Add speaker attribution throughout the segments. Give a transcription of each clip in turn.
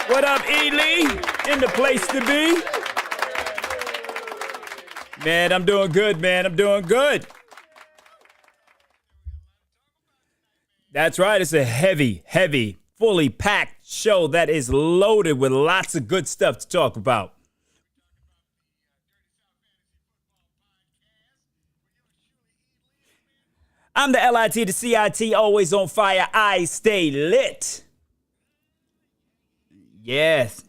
Speaker 1: What up, Ely? In the place to be? Man, I'm doing good, man. I'm doing good. That's right. It's a heavy, heavy, fully packed show that is loaded with lots of good stuff to talk about. I'm the LIT, the CIT, always on fire. I stay lit. Yes.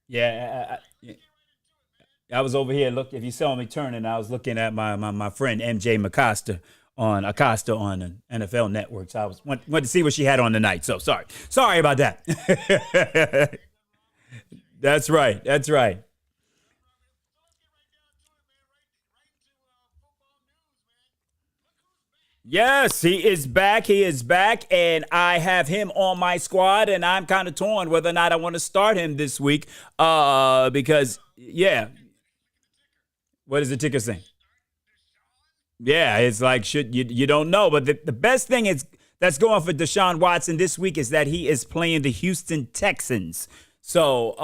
Speaker 1: Yeah, I was over here. Look, if you saw me turning, I was looking at my friend MJ Acosta on an NFL Network. So I went to see what she had on tonight. So sorry about that. That's right. That's right. Yes, he is back. He is back, and I have him on my squad, and I'm kind of torn whether or not I want to start him this week. Because yeah, what does the ticker say? Yeah, it's like should you don't know, but the best thing is that's going for Deshaun Watson this week is that he is playing the Houston Texans. So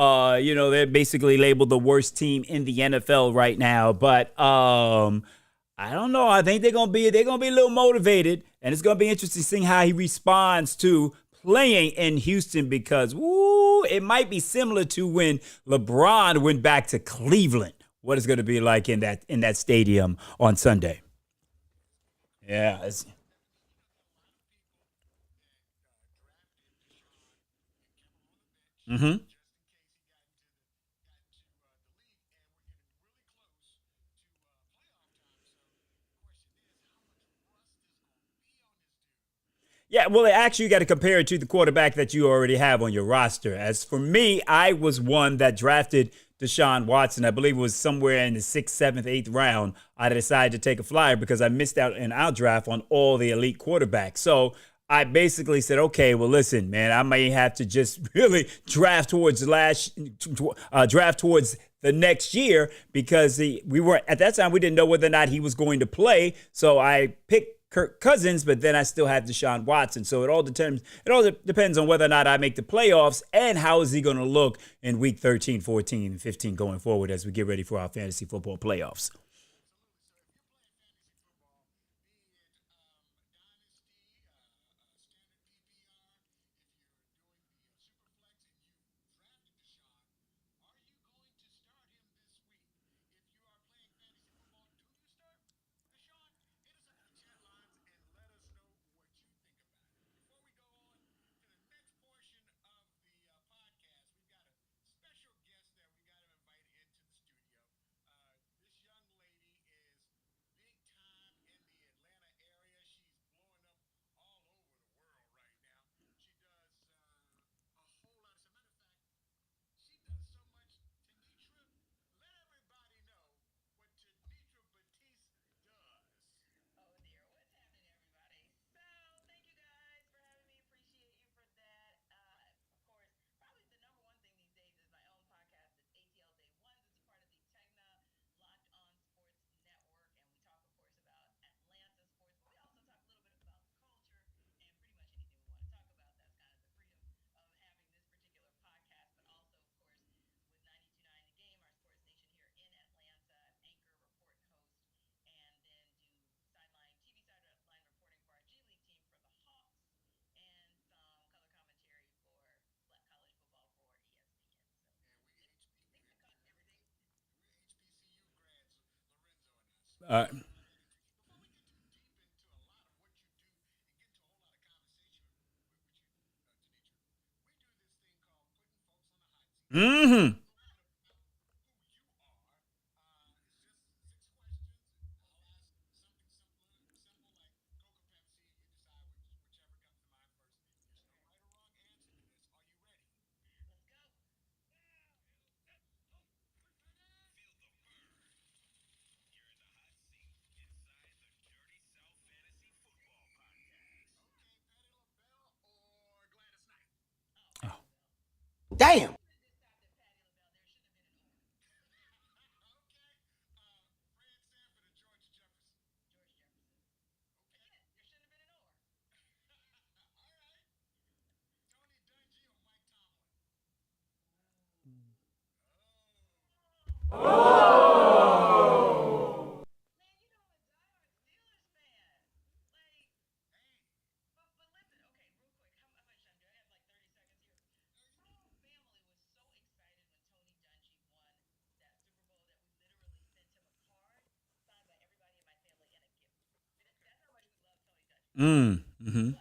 Speaker 1: they're basically labeled the worst team in the NFL right now. But I don't know. I think they're gonna be a little motivated, and it's gonna be interesting seeing how he responds to playing in Houston because woo, it might be similar to when LeBron went back to Cleveland. What it's gonna be like in that stadium on Sunday. Yeah. Mm-hmm. Yeah, well, actually, you got to compare it to the quarterback that you already have on your roster. As for me, I was one that drafted Deshaun Watson. I believe it was somewhere in the sixth, seventh, eighth round. I decided to take a flyer because I missed out in our draft on all the elite quarterbacks. So I basically said, okay, well, listen, man, I may have to just really draft towards the next year because we were at that time we didn't know whether or not he was going to play. So I picked Kirk Cousins, but then I still have Deshaun Watson. So it all depends on whether or not I make the playoffs and how is he going to look in week 13, 14, and 15 going forward as we get ready for our fantasy football playoffs. Uh, mm-hmm.
Speaker 2: Damn.
Speaker 1: Mm. Hmm.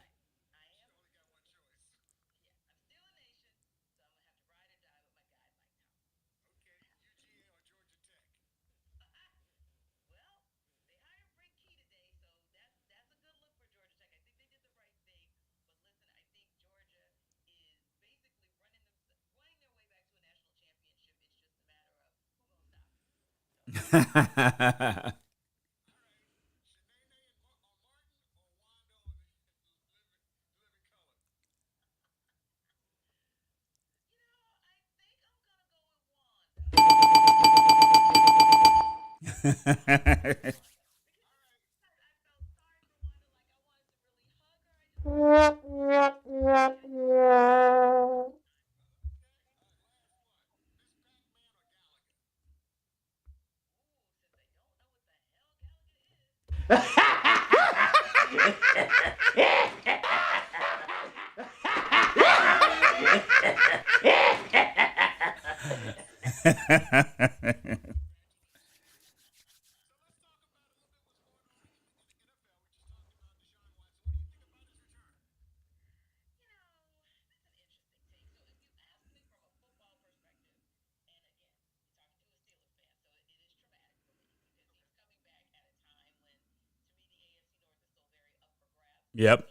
Speaker 1: Yep.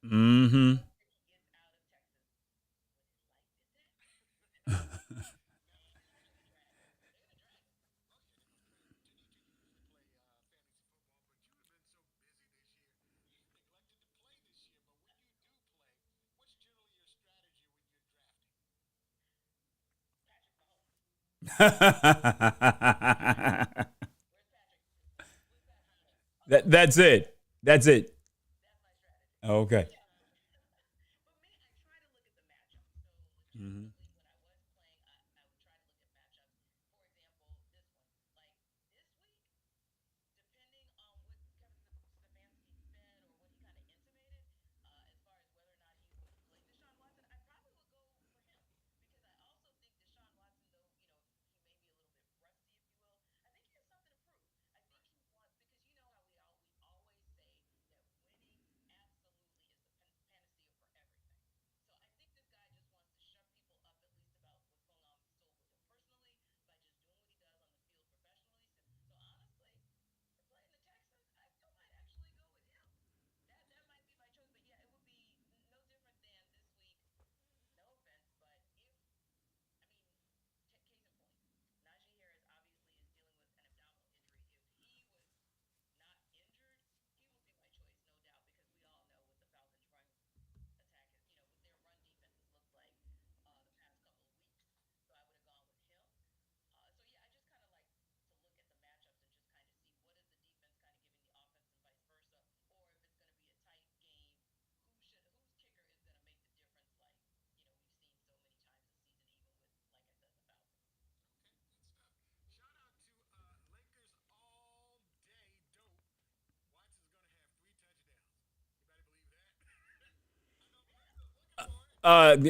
Speaker 1: Hmm. That's it. That's it. Okay. Mhm.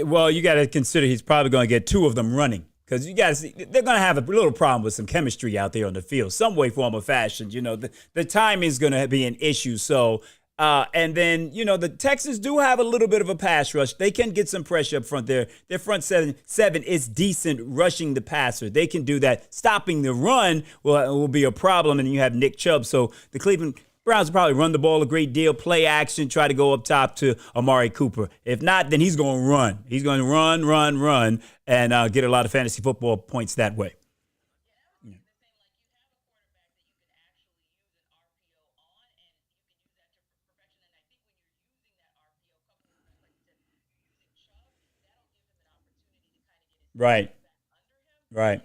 Speaker 1: Well, you got to consider he's probably going to get two of them running because you guys they're going to have a little problem with some chemistry out there on the field, some way, form, or fashion. The timing is going to be an issue. So. And then the Texans do have a little bit of a pass rush. They can get some pressure up front there. Their front seven is decent rushing the passer. They can do that. Stopping the run will be a problem. And you have Nick Chubb. So the Cleveland Browns will probably run the ball a great deal, play action, try to go up top to Amari Cooper. If not, then he's going to run. He's going to run, and get a lot of fantasy football points that way. Right, right.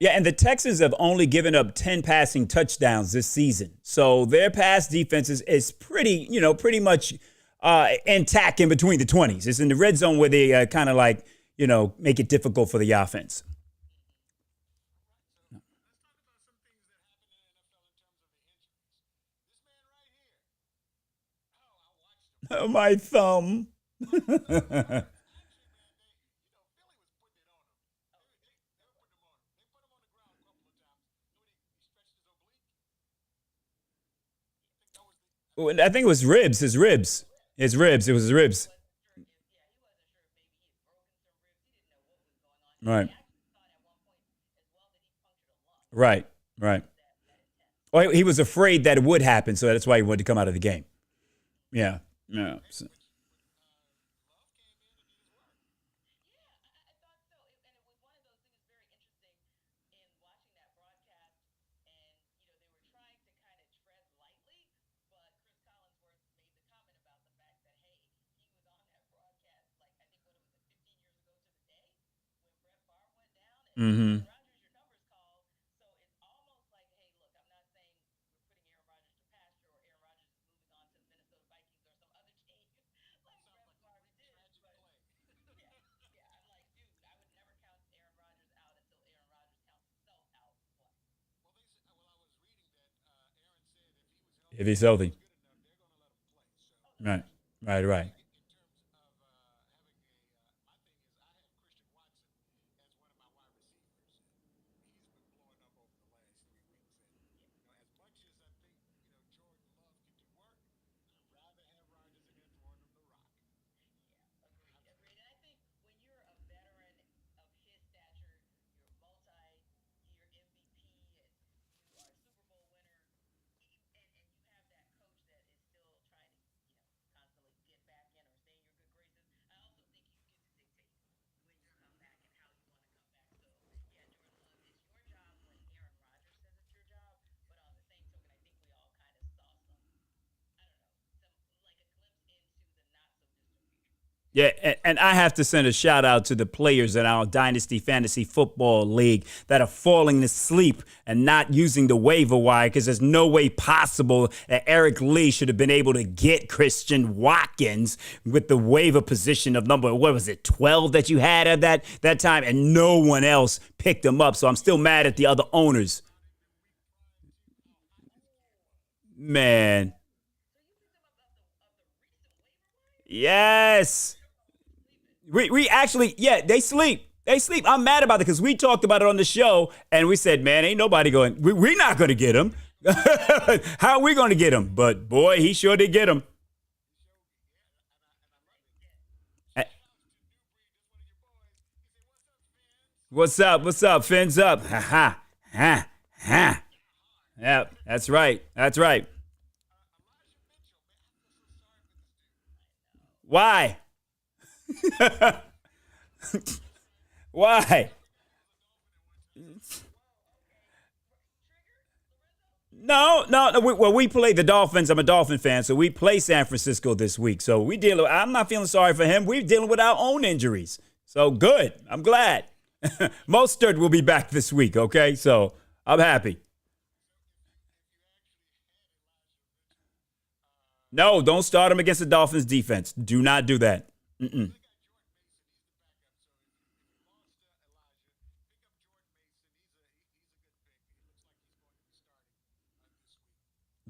Speaker 1: Yeah, and the Texans have only given up 10 passing touchdowns this season. So their pass defense is pretty much intact in between the 20s. It's in the red zone where they kind of like, make it difficult for the offense. Oh, my thumb. I think it was ribs, his ribs. His ribs. It was his ribs. Right. Right. Right. Well, he was afraid that it would happen, so that's why he wanted to come out of the game. Yeah. Yeah. So- Mhm. If he's healthy. Right. Right. Right. Yeah, and I have to send a shout out to the players in our Dynasty Fantasy Football League that are falling asleep and not using the waiver wire because there's no way possible that Eric Lee should have been able to get Christian Watkins with the waiver position of number, what was it, 12 that you had at that time, and no one else picked him up. So I'm still mad at the other owners. Man. Yes. We actually, yeah, they sleep. They sleep. I'm mad about it because we talked about it on the show and we said, man, ain't nobody going, we're not going to get him. How are we going to get him? But boy, he sure did get him. Eh, What's up? What's up? Fins up. Ha ha. Ha ha. Yep, that's right. That's right. Why? Why? No, no, no. Well, we play the Dolphins. I'm a Dolphin fan, so we play San Francisco this week. So we deal. I'm not feeling sorry for him. We're dealing with our own injuries. So good. I'm glad. Mostert will be back this week. Okay, so I'm happy. No, don't start him against the Dolphins defense. Do not do that. Mm-mm.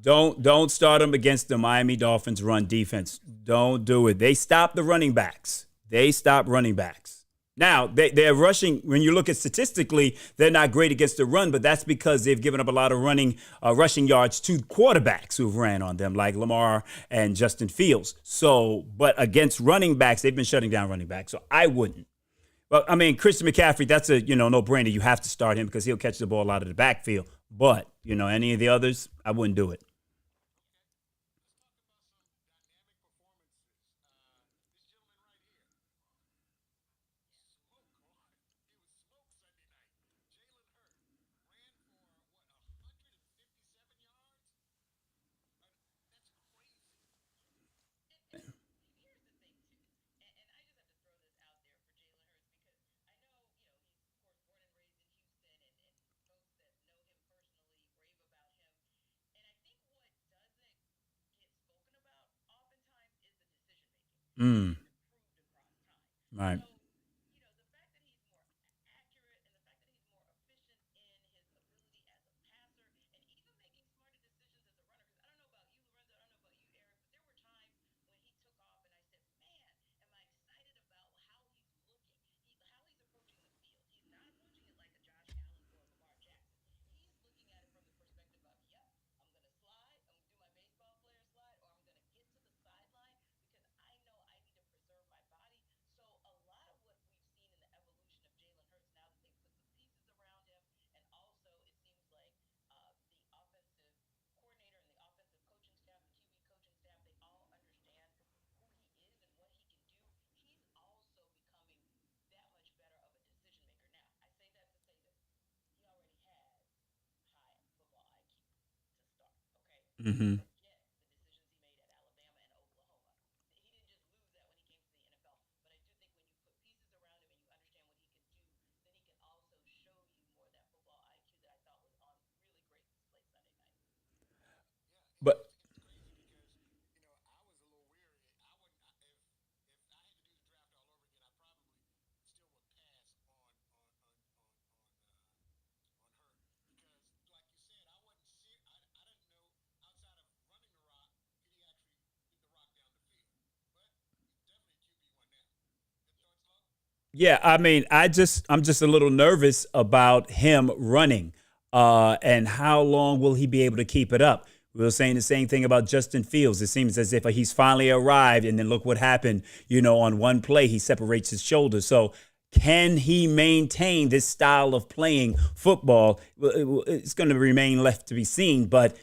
Speaker 1: Don't start them against the Miami Dolphins run defense. Don't do it. They stop the running backs. They stop running backs. Now, they're rushing. When you look at statistically, they're not great against the run, but that's because they've given up a lot of rushing yards to quarterbacks who've ran on them, like Lamar and Justin Fields. So, but against running backs, they've been shutting down running backs. So I wouldn't. Well, I mean, Christian McCaffrey, that's a no brainer. You have to start him because he'll catch the ball out of the backfield. But any of the others, I wouldn't do it. Mm, right. Mm-hmm. But yeah, I mean, I'm just a little nervous about him running, and how long will he be able to keep it up? We were saying the same thing about Justin Fields. It seems as if he's finally arrived, and then look what happened. On one play he separates his shoulders. So can he maintain this style of playing football? Well, it's going to remain left to be seen. But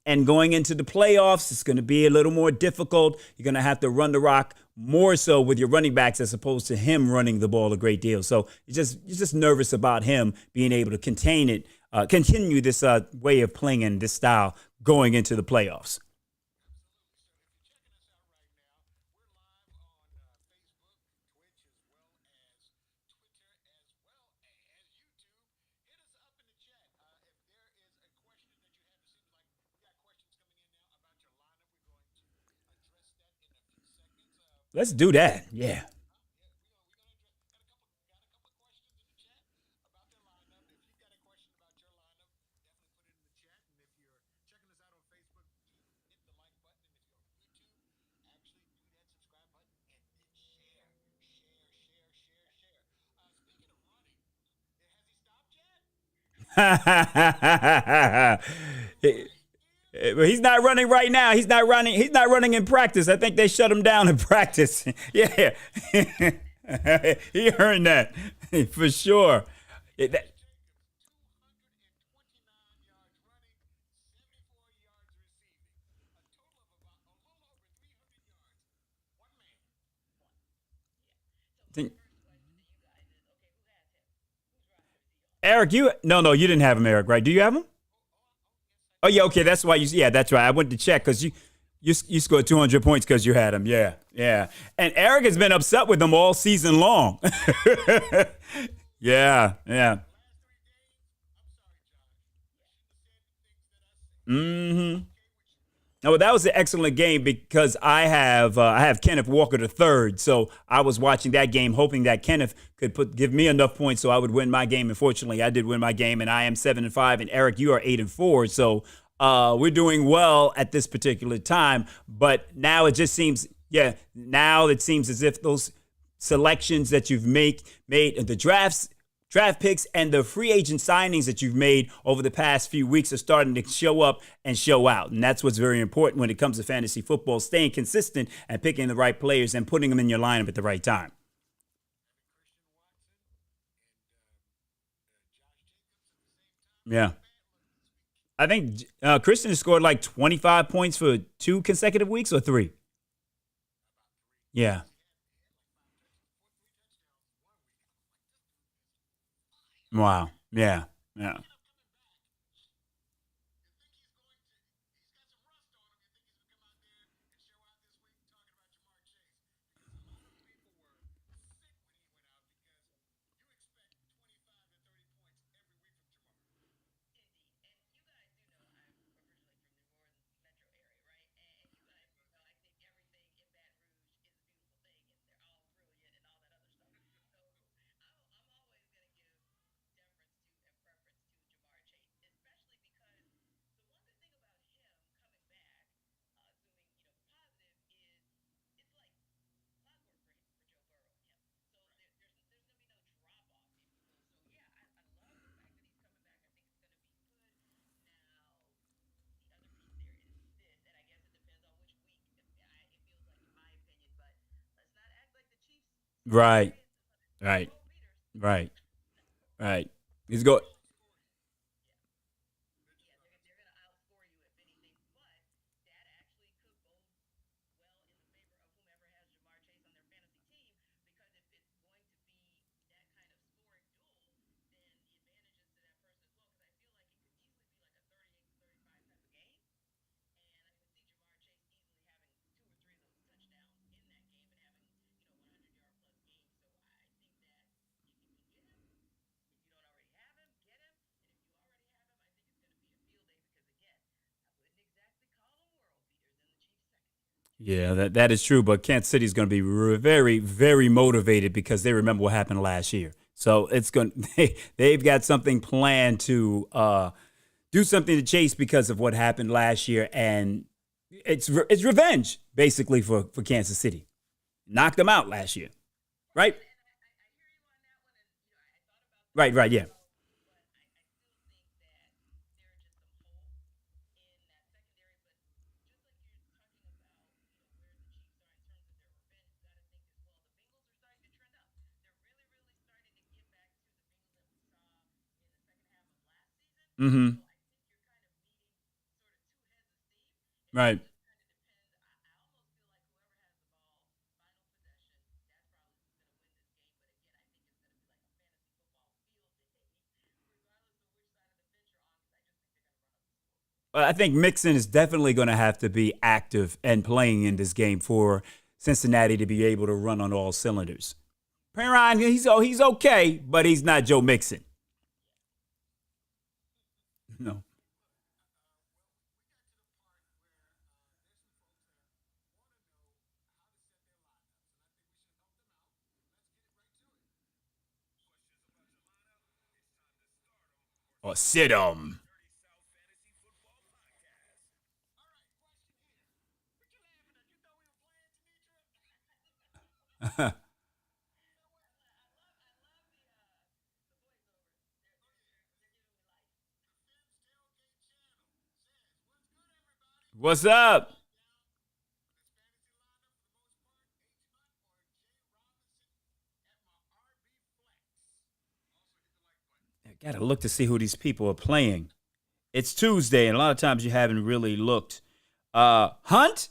Speaker 1: and going into the playoffs, it's going to be a little more difficult. You're going to have to run the rock more so with your running backs as opposed to him running the ball a great deal. So you're just nervous about him being able to continue this way of playing in this style going into the playoffs. Let's do that. Yeah. But he's not running right now. He's not running. He's not running in practice. I think they shut him down in practice. Yeah, he earned that for sure. That- Eric, you no, you didn't have him, Eric, right? Do you have him? Oh yeah, okay, that's why you. Yeah, that's right. I went to check because you scored 200 points because you had him. Yeah, yeah. And Eric has been upset with them all season long. Yeah, yeah. Mm-hmm. No, well, that was an excellent game because I have Kenneth Walker the third, so I was watching that game hoping that Kenneth could give me enough points so I would win my game. Unfortunately, I did win my game, and I am 7-5, and Eric, you are 8-4. So we're doing well at this particular time. But now it just seems, yeah, now it seems as if those selections that you've made the draft picks and the free agent signings that you've made over the past few weeks are starting to show up and show out. And that's what's very important when it comes to fantasy football, staying consistent and picking the right players and putting them in your lineup at the right time. Yeah. I think Christian has scored like 25 points for 2 consecutive weeks or three. Yeah. Wow. Yeah. Yeah. Right. Right. Right. Right. He's go. Yeah, that is true. But Kansas City is going to be very, very motivated because they remember what happened last year. So it's going. They've got something planned to do something to chase because of what happened last year, and it's revenge basically for Kansas City. Knocked them out last year, right? Right, right, yeah. Mm-hmm. Right. I think Mixon is definitely going to have to be active and playing in this game for Cincinnati to be able to run on all cylinders. Perrin, he's okay, but he's not Joe Mixon. No. Or sit him. What's up? I gotta look to see who these people are playing. It's Tuesday, and a lot of times you haven't really looked. Hunt?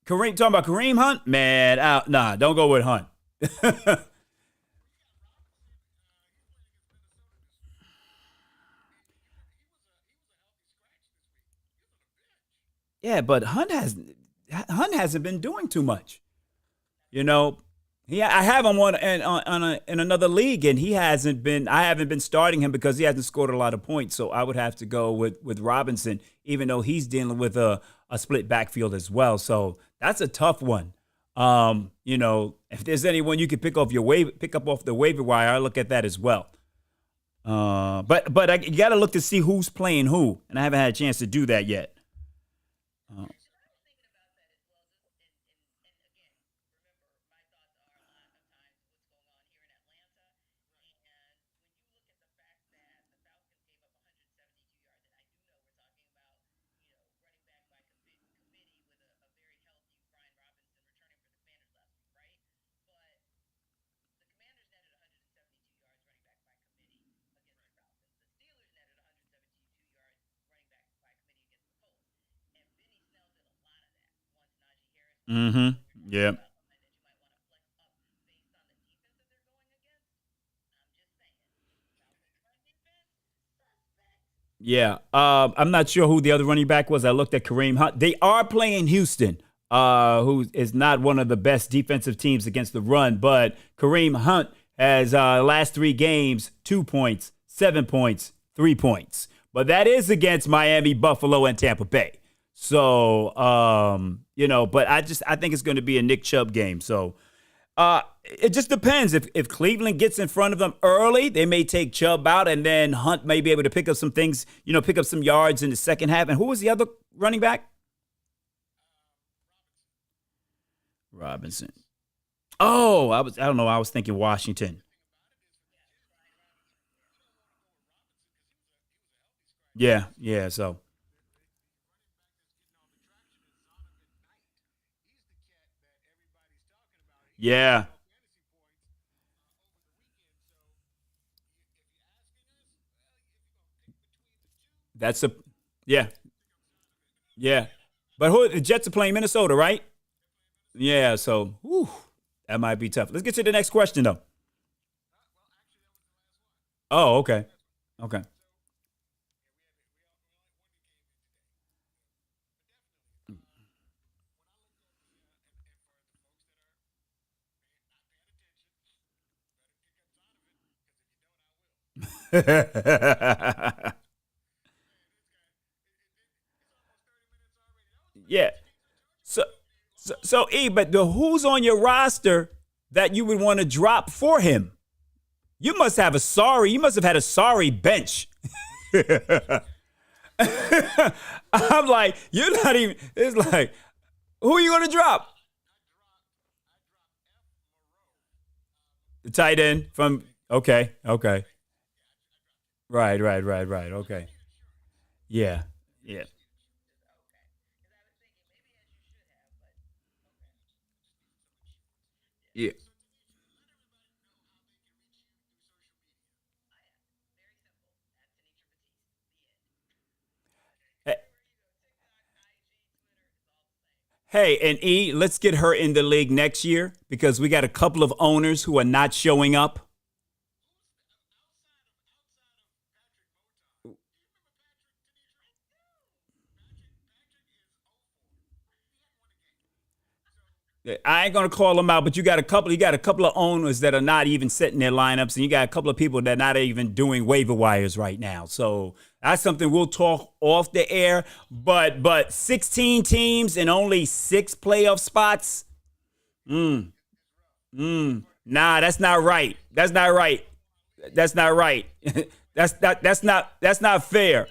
Speaker 1: Kareem talking about Kareem Hunt? Man, nah, don't go with Hunt. Yeah, but Hunt hasn't been doing too much. You know, I have him in another league, and he hasn't been. I haven't been starting him because he hasn't scored a lot of points. So I would have to go with Robinson, even though he's dealing with a split backfield as well. So that's a tough one. If there's anyone you could pick up off the waiver wire, I look at that as well. But you got to look to see who's playing who, and I haven't had a chance to do that yet. Uh, mm-hmm. Yeah. Yeah. I'm not sure who the other running back was. I looked at Kareem Hunt. They are playing Houston, who is not one of the best defensive teams against the run, but Kareem Hunt has last three games, 2 points, 7 points, 3 points. But that is against Miami, Buffalo, and Tampa Bay. So, but I think it's going to be a Nick Chubb game. So it just depends. If Cleveland gets in front of them early, they may take Chubb out, and then Hunt may be able to pick up some things, pick up some yards in the second half. And who was the other running back? Robinson. Oh, I don't know. I was thinking Washington. Yeah, yeah. So yeah, that's a yeah, yeah. But who the Jets are playing Minnesota, right? Yeah. So whew, that might be tough. Let's get to the next question though. Oh, okay, okay. Yeah. So, so E, but who's on your roster that you would want to drop for him? You must have a sorry. You must have had a sorry bench. I'm like, you're not even. It's like, who are you going to drop? The tight end from. Okay, okay, right. Okay, yeah, yeah, yeah. Hey, and E, let's get her in the league next year because we got a couple of owners who are not showing up. I ain't gonna call them out, but you got a couple of owners that are not even setting their lineups, and you got a couple of people that are not even doing waiver wires right now. So that's something we'll talk off the air. But 16 teams and only six playoff spots. Nah, that's not right. That's not right. That's not right. That's not fair.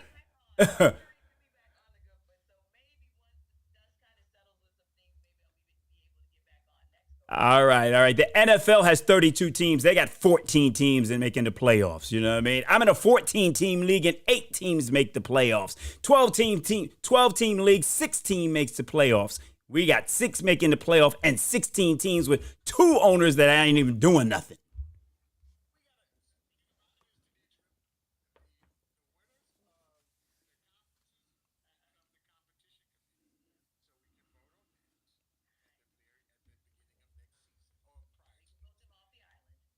Speaker 1: All right. The NFL has 32 teams. They got 14 teams in making the playoffs. You know what I mean? I'm in a 14-team league and 8 teams make the playoffs. 12 team league, 16 makes the playoffs. We got 6 making the playoff and 16 teams with 2 owners that ain't even doing nothing.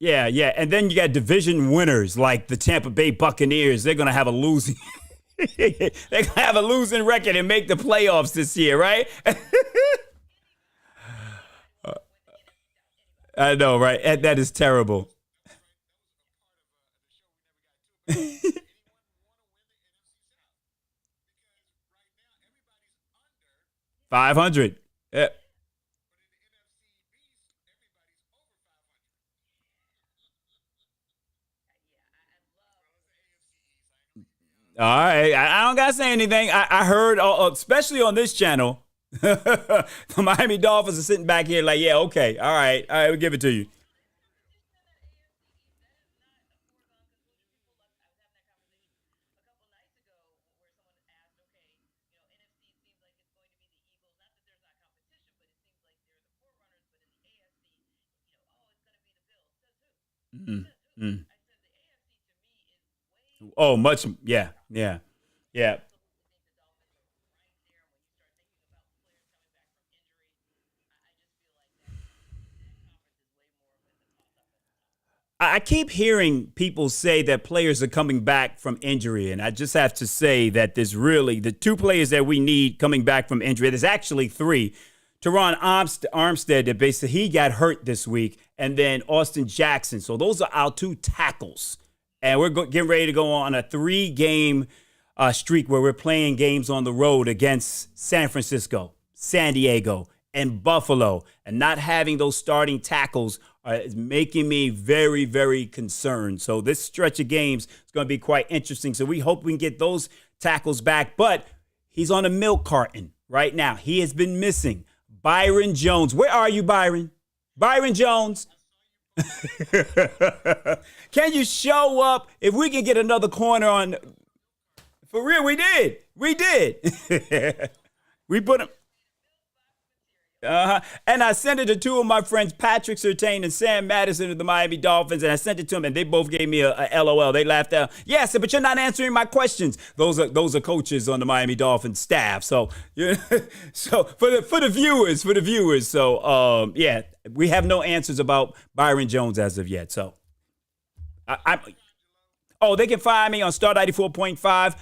Speaker 1: Yeah, yeah. And then you got division winners like the Tampa Bay Buccaneers. They're gonna have a losing they're gonna have a losing record and make the playoffs this year, right? I know, right? That is terrible. 500. Yeah. All right, I don't gotta say anything. I heard, especially on this channel, the Miami Dolphins are sitting back here like, yeah, okay, all right, we'll give it to you. Mm, mm. Oh, much, yeah, yeah, yeah. I keep hearing people say that players are coming back from injury, and I just have to say that there's really the two players that we need coming back from injury. There's actually three. Teron Armstead, that basically he got hurt this week, and then Austin Jackson. So those are our two tackles, and we're getting ready to go on a three-game streak where we're playing games on the road against San Francisco, San Diego, and Buffalo, and not having those starting tackles is making me very, very concerned. So this stretch of games is going to be quite interesting. So we hope we can get those tackles back. But he's on a milk carton right now. He has been missing. Byron Jones. Where are you, Byron? Byron Jones. Can you show up? If we can get another corner on, for real, we did. We did. We put him. And I sent it to two of my friends, Patrick Surtain and Sam Madison of the Miami Dolphins, and I sent it to them, and they both gave me a LOL. They laughed out. Yeah, I said, but you're not answering my questions. Those are coaches on the Miami Dolphins staff. So, yeah, so for the viewers. So, yeah, we have no answers about Byron Jones as of yet. So, I oh, they can find me on Star 94.5.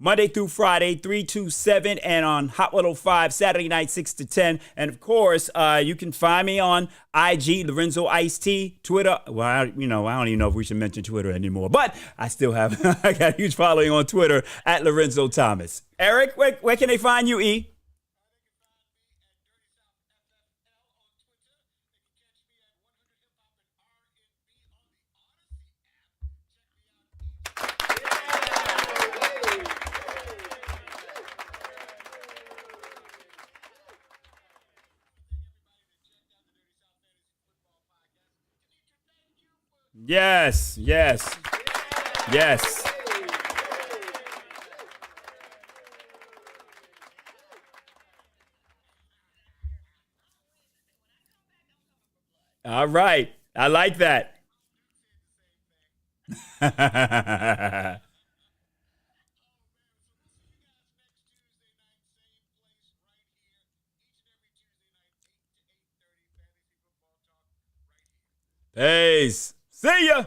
Speaker 1: Monday through Friday, 3 to 7, and on Hot 105, Saturday night, 6 to 10. And of course, you can find me on IG, Lorenzo Ice T, Twitter. Well, I don't even know if we should mention Twitter anymore, but I still have, I got a huge following on Twitter at Lorenzo Thomas. Eric, where can they find you, E? Yes, yes, yes. All right. I like that. Peace. See ya.